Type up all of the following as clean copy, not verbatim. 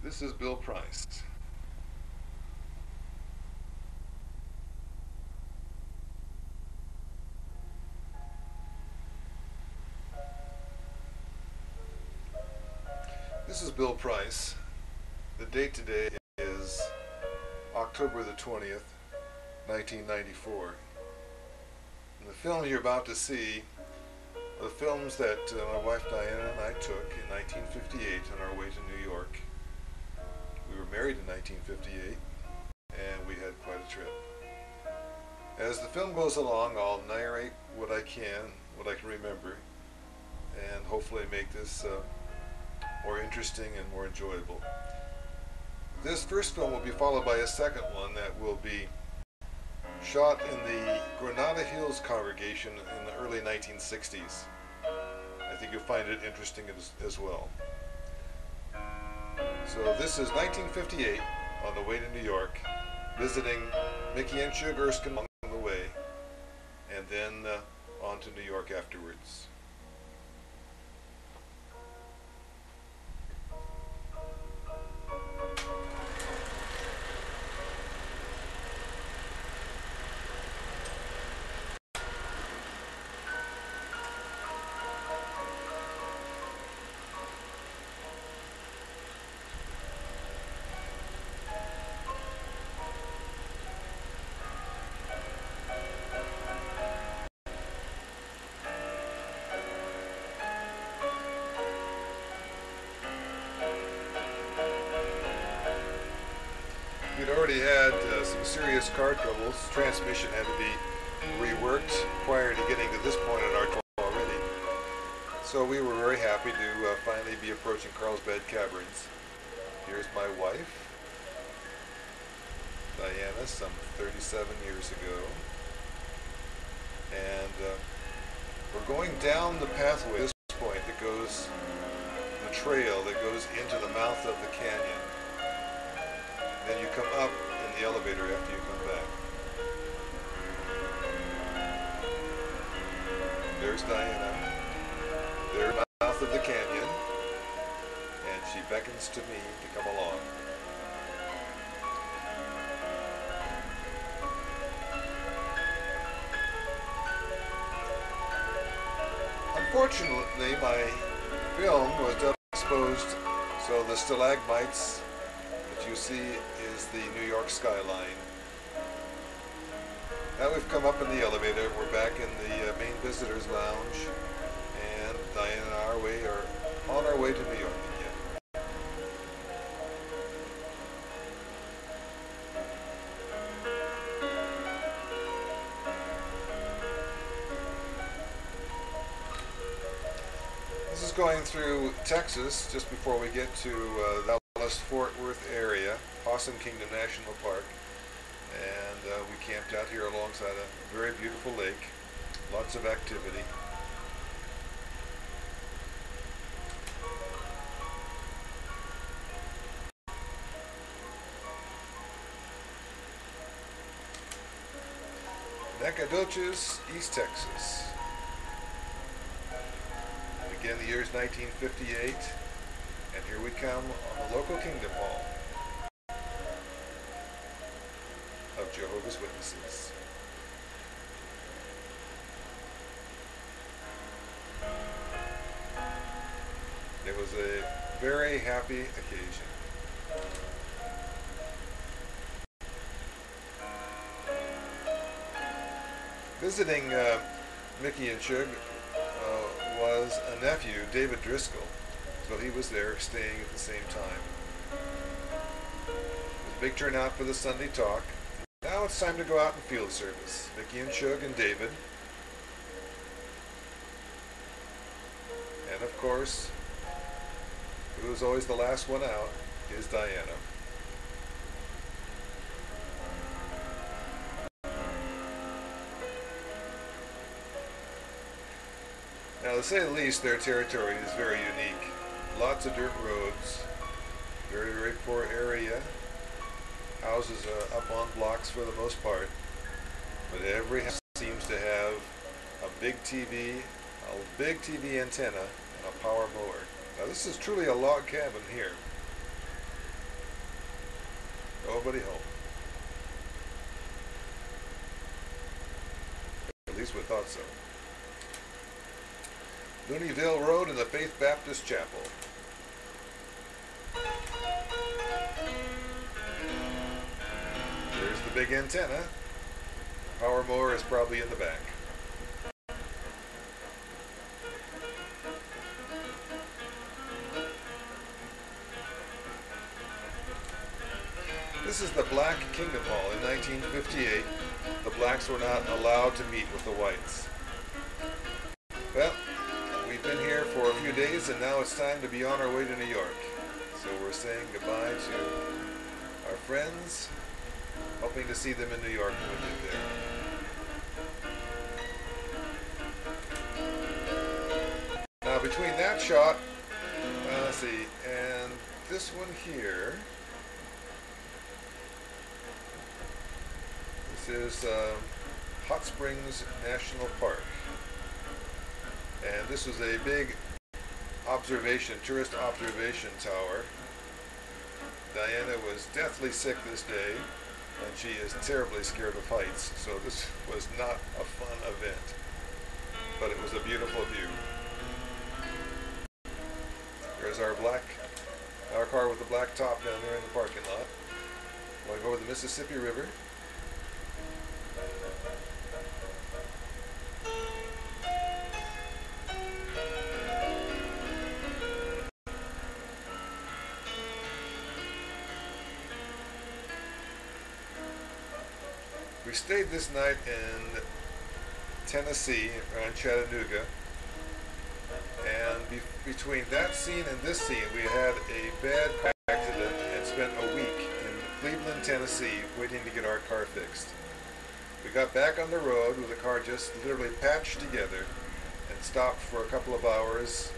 This is Bill Price. This is Bill Price. The date today is October the 20th, 1994. And the film you're about to see are the films that my wife Diana and I took in 1958 on our way to New York. We were married in 1958 and we had quite a trip. As the film goes along, I'll narrate what I can, what I can remember, and hopefully make this more interesting and more enjoyable. This first film will be followed by a second one that will be shot in the Granada Hills congregation in the early 1960s. I think you'll find it interesting as well. So this is 1958 on the way to New York, visiting Mickey and Sugar Erskine along the way, and then on to New York afterwards. We'd already had some serious car troubles. Transmission had to be reworked prior to getting to this point in our tour already. So we were very happy to finally be approaching Carlsbad Caverns. Here's my wife, Diana, some 37 years ago. And we're going down the pathway at this point that goes, the trail that goes into the mouth of the canyon. Then you come up in the elevator after you come back. There's Diana. There's the mouth of the canyon. And she beckons to me to come along. Unfortunately, my film was double exposed, so the stalagmites you see is the New York skyline. Now we've come up in the elevator, we're back in the main visitors lounge, and Diane and I are on our way to New York again. This is going through Texas just before we get to the Fort Worth area, Possum Kingdom National Park, and we camped out here alongside a very beautiful lake, lots of activity. Nacogdoches, East Texas. And again, the year is 1958. And here we come on the local Kingdom Hall of Jehovah's Witnesses. It was a very happy occasion. Visiting Mickey and Shug was a nephew, David Driscoll. So he was there staying at the same time. It was a big turnout for the Sunday talk. Now it's time to go out and field service. Mickey and Shug and David. And of course, who was always the last one out is Diana. Now to say the least, their territory is very unique. Lots of dirt roads, very, very poor area, houses up on blocks for the most part, but every house seems to have a big TV antenna, and a power mower. Now this is truly a log cabin here. Nobody home. At least we thought so. Looneyville Road and the Faith Baptist Chapel. There's the big antenna. Power mower is probably in the back. This is the Black Kingdom Hall. In 1958, the blacks were not allowed to meet with the whites. Well, we've been here for a few days and now it's time to be on our way to New York. So we're saying goodbye to our friends, hoping to see them in New York when we get there. Now between that shot, let's see, and this one here, this is Hot Springs National Park. And this was a big tourist observation tower. Diana was deathly sick this day, and she is terribly scared of heights, so this was not a fun event. But it was a beautiful view. There's our car with the black top down there in the parking lot. Going over the Mississippi River. We stayed this night in Tennessee, around Chattanooga, and between that scene and this scene, we had a bad car accident and spent a week in Cleveland, Tennessee, waiting to get our car fixed. We got back on the road with the car just literally patched together and stopped for a couple of hours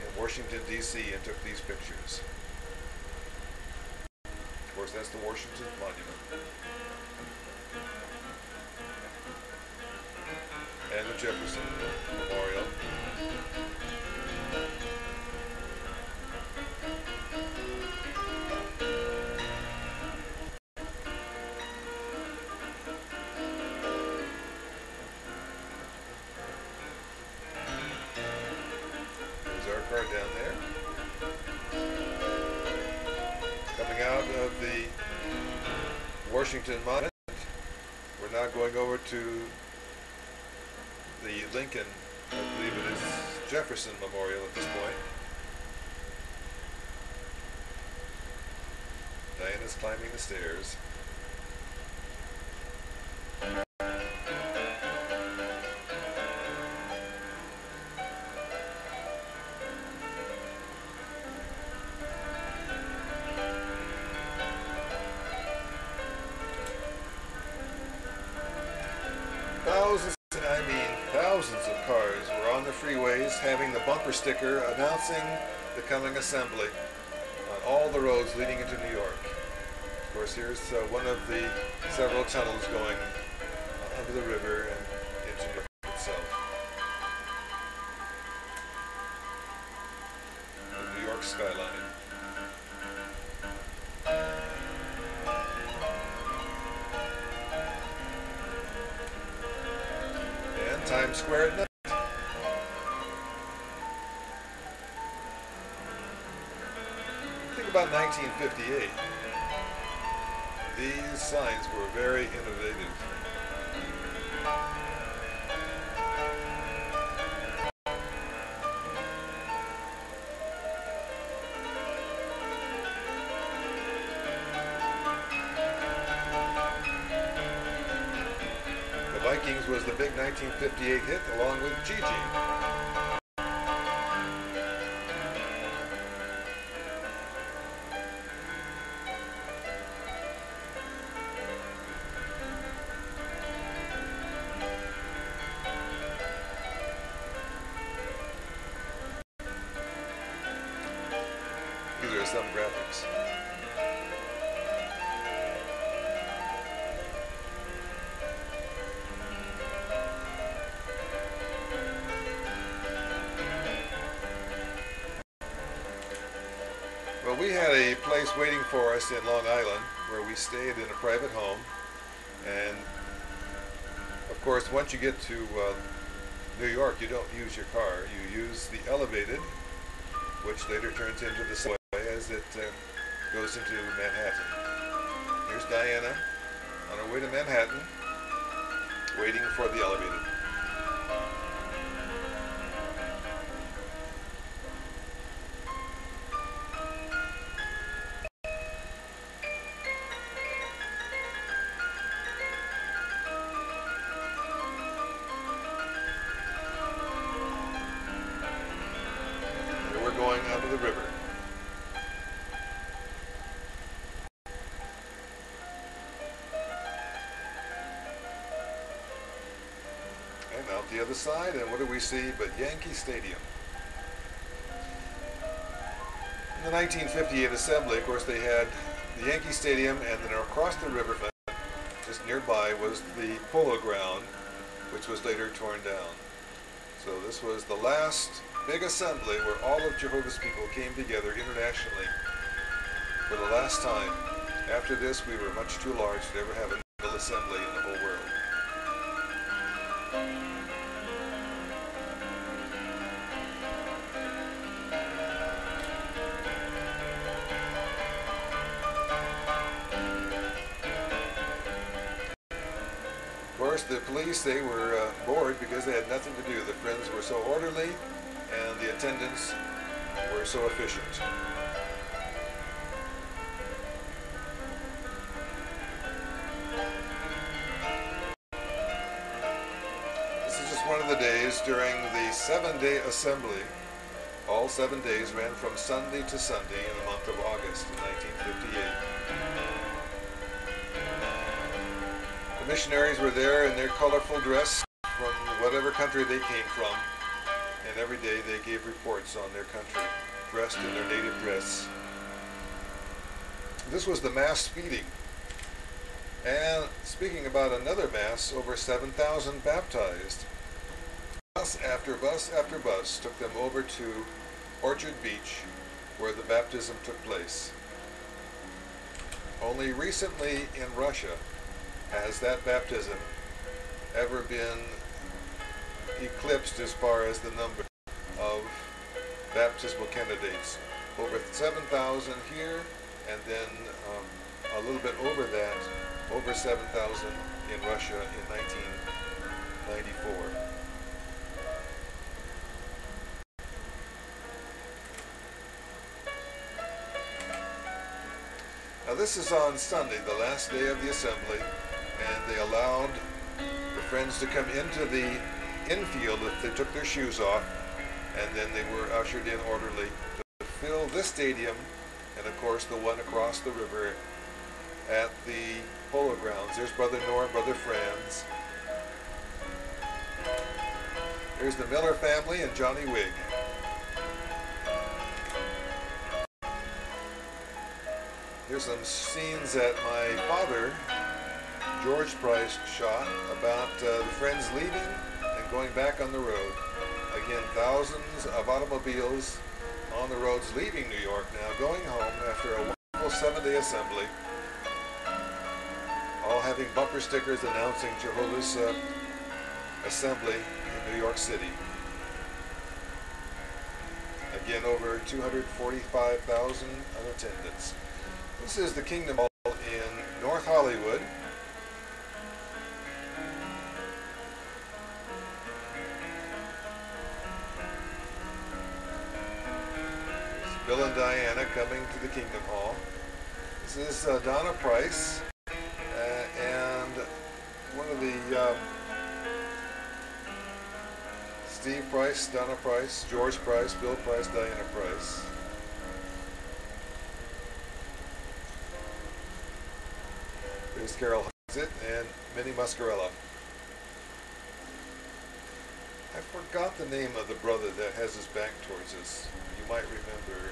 in Washington, D.C. and took these pictures. Of course, that's the Washington Monument. And the Jefferson Memorial. There's our car down there. Coming out of the Washington Monument, we're now going over to the Lincoln, I believe it is Jefferson Memorial at this point. Diana's climbing the stairs. Thousands of cars were on the freeways having the bumper sticker announcing the coming assembly on all the roads leading into New York. Of course, here's one of the several tunnels going under the river and into New York itself. The New York skyline. Times Square at night. Think about 1958. These signs were very innovative. Vikings was the big 1958 hit along with Gigi. These are some graphics. Well, we had a place waiting for us in Long Island where we stayed in a private home, and of course once you get to New York you don't use your car, you use the elevated, which later turns into the subway as it goes into Manhattan. Here's Diana on her way to Manhattan, waiting for the elevated. We're going under the river. And out the other side, and what do we see but Yankee Stadium? In the 1958 assembly, of course, they had the Yankee Stadium, and then across the river, just nearby, was the Polo Ground, which was later torn down. So this was the last big assembly where all of Jehovah's people came together internationally for the last time. After this, we were much too large to ever have a single assembly in the whole world. Of course, the police, they were bored because they had nothing to do. The Friends were so orderly and the attendants were so efficient. This is just one of the days during the 7-day assembly. All 7 days ran from Sunday to Sunday in the month of August in 1958. The missionaries were there in their colorful dress from whatever country they came from, and every day they gave reports on their country, dressed in their native dress. This was the mass feeding. And speaking about another mass, over 7,000 baptized. Bus after bus after bus took them over to Orchard Beach, where the baptism took place. Only recently in Russia has that baptism ever been eclipsed as far as the number of baptismal candidates. Over 7,000 here, and then a little bit over that, over 7,000 in Russia in 1994. Now this is on Sunday, the last day of the assembly, and they allowed the Friends to come into the infield if they took their shoes off, and then they were ushered in orderly to fill this stadium, and of course the one across the river at the Polo Grounds. There's Brother Noah and Brother Franz. There's the Miller family and Johnny Wigg. Here's some scenes that my father, George Price, shot about the Friends leaving and going back on the road. Again, thousands of automobiles on the roads leaving New York now, going home after a wonderful 7-day assembly, all having bumper stickers announcing Jehovah's assembly in New York City. Again, over 245,000 in attendance. This is the Kingdom Hall in North Hollywood. Bill and Diana coming to the Kingdom Hall. This is Donna Price and one of the Steve Price, Donna Price, George Price, Bill Price, Diana Price. There's Carol Huxit and Minnie Muscarella. I forgot the name of the brother that has his back towards us. You might remember.